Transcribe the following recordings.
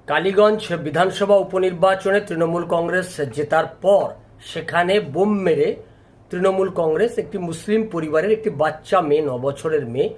কালীগঞ্জ বিধানসভা উপনির্বাচনে তৃণমূল কংগ্রেস জেতার পর সেখানে বোম মেরে তৃণমূল কংগ্রেস একটি মুসলিম পরিবারের একটি বাচ্চা মেয়ে 9 বছরের মেয়ে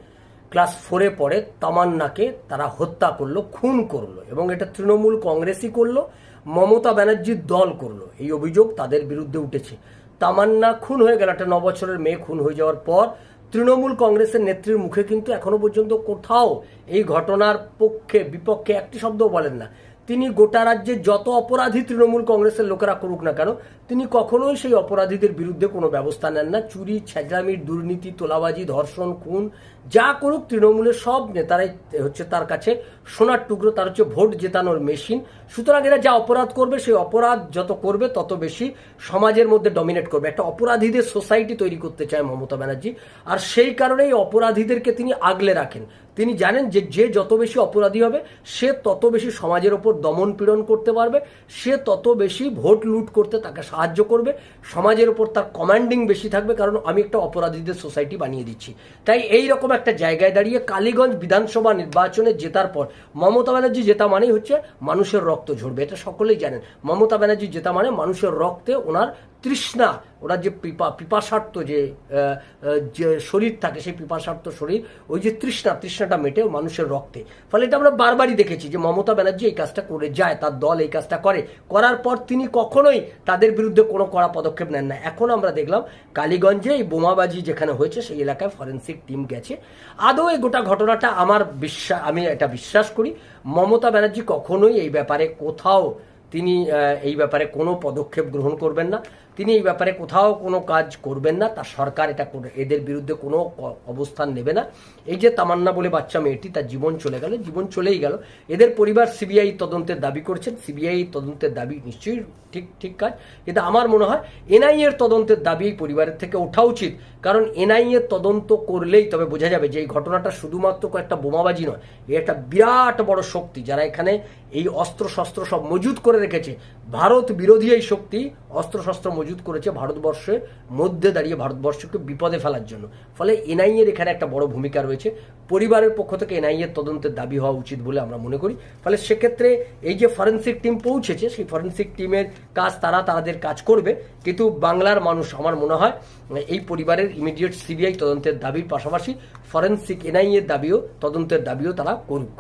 ক্লাস 4-এ পড়ে তামান্নাকে তারা হত্যা করলো, খুন করলো এবং এটা তৃণমূল কংগ্রেসই করলো, মমতা ব্যানার্জির দল করলো। এই অভিযোগ তাদের বিরুদ্ধে উঠেছে। তামান্না খুন হয়ে গেল, একটা 9 বছরের মেয়ে খুন হয়ে যাওয়ার পর তৃণমূল কংগ্রেসের নেত্রীর মুখে কিন্তু এখনো পর্যন্ত কোথাও এই ঘটনার পক্ষে বিপক্ষে একটি শব্দও বলেন না। তিনি গোটা রাজ্যে যত অপরাধী তৃণমূল কংগ্রেসের লোকেরা করুক না কেন, তিনি কখনোই সেই অপরাধীদের বিরুদ্ধে কোনো ব্যবস্থা নেন না। চুরি, ছেঁচড়ামির, দুর্নীতি, তোলাবাজি, ধর্ষণ, খুন যা করুক তৃণমূলের সব নেতারাই হচ্ছে তার কাছে সোনার টুকরো, তার হচ্ছে ভোট জেতানোর মেশিন। সুতরাং এরা যা অপরাধ করবে, সেই অপরাধ যত করবে তত বেশি সমাজের মধ্যে ডমিনেট করবে। একটা অপরাধীদের সোসাইটি তৈরি করতে চায় মমতা ব্যানার্জি, আর সেই কারণেই অপরাধীদেরকে তিনি আগলে রাখেন। তিনি জানেন যে যে যত বেশি অপরাধী হবে সে তত বেশি সমাজের ওপর দমন পীড়ন করতে পারবে, সে তত বেশি ভোট লুট করতে তাকে সাহায্য করবে, সমাজের ওপর তার কমান্ডিং বেশি থাকবে, কারণ আমি একটা অপরাধীদের সোসাইটি বানিয়ে দিচ্ছি। তাই এই রকম একটা জায়গায় দাঁড়িয়ে কালীগঞ্জ বিধানসভা নির্বাচনে জেতার পর মমতা ব্যানার্জি জেতা মানেই হচ্ছে মানুষের রক্ত ঝরবে, এটা সকলেই জানেন। মমতা ব্যানার্জি জেতা মানে মানুষের রক্তে ওনার তৃষ্ণা, ওনার যে পিপাসার্থ যে শরীর থাকে, সেই পিপাসার্থ শরীর, ওই যে তৃষ্ণাটা মেটে মানুষের রক্তে। ফলে এটা আমরা বারবারই দেখেছি যে মমতা ব্যানার্জি এই কাজটা করে যায়, তার দল এই কাজটা করার পর তিনি কখনোই তাদের বিরুদ্ধে কোনো কড়া পদক্ষেপ নেন না। এখন আমরা দেখলাম কালীগঞ্জে এই বোমাবাজি যেখানে হয়েছে সেই এলাকায় ফরেন্সিক টিম গেছে। আদৌ এই গোটা ঘটনাটা আমি এটা বিশ্বাস করি মমতা ব্যানার্জি কখনোই এই ব্যাপারে কোথাও তিনি এই ব্যাপারে কোনো পদক্ষেপ গ্রহণ করবেন না, তিনি এই ব্যাপারে কোথাও কোনো কাজ করবেন না, তার সরকার এটা এদের বিরুদ্ধে কোনো অবস্থান নেবে না। এই যে তামান্না বলে বাচ্চা মেয়েটি, তার জীবন চলে গেল, জীবন চলেই গেল। এদের পরিবার সিবিআই তদন্তের দাবি করছেন, সিবিআই তদন্তের দাবি নিশ্চয়ই ঠিক কাজ, কিন্তু আমার মনে হয় এনআইএর তদন্তের দাবি এই পরিবারের থেকে ওঠা উচিত। কারণ এনআইএর তদন্ত করলেই তবে বোঝা যাবে যে এই ঘটনাটা শুধুমাত্র কয়েকটা বোমাবাজি নয়, এটা বিরাট বড় শক্তি যারা এখানে এই অস্ত্রশস্ত্র সব মজুত করে রেখেছে। ভারত বিরোধী এই শক্তি অস্ত্রশস্ত্র মজুত করেছে ভারতবর্ষের মধ্যে দাঁড়িয়ে ভারতবর্ষকে বিপদে ফেলার জন্য। ফলে এনআইএর এখানে একটা বড় ভূমিকা রয়েছে। পরিবারের পক্ষ থেকে এনআইএর তদন্তের দাবি হওয়া উচিত বলে আমরা মনে করি। ফলে সেক্ষেত্রে এই যে ফরেন্সিক টিম পৌঁছেছে, সেই ফরেন্সিক টিমের কাজ তাদের কাজ করবে, কিন্তু বাংলার মানুষ আমার মনে হয় এই পরিবারের ইমিডিয়েট সিবিআই তদন্তের দাবির পাশাপাশি ফরেন্সিক এনআইএর দাবিও, তদন্তের দাবিও তারা করুক।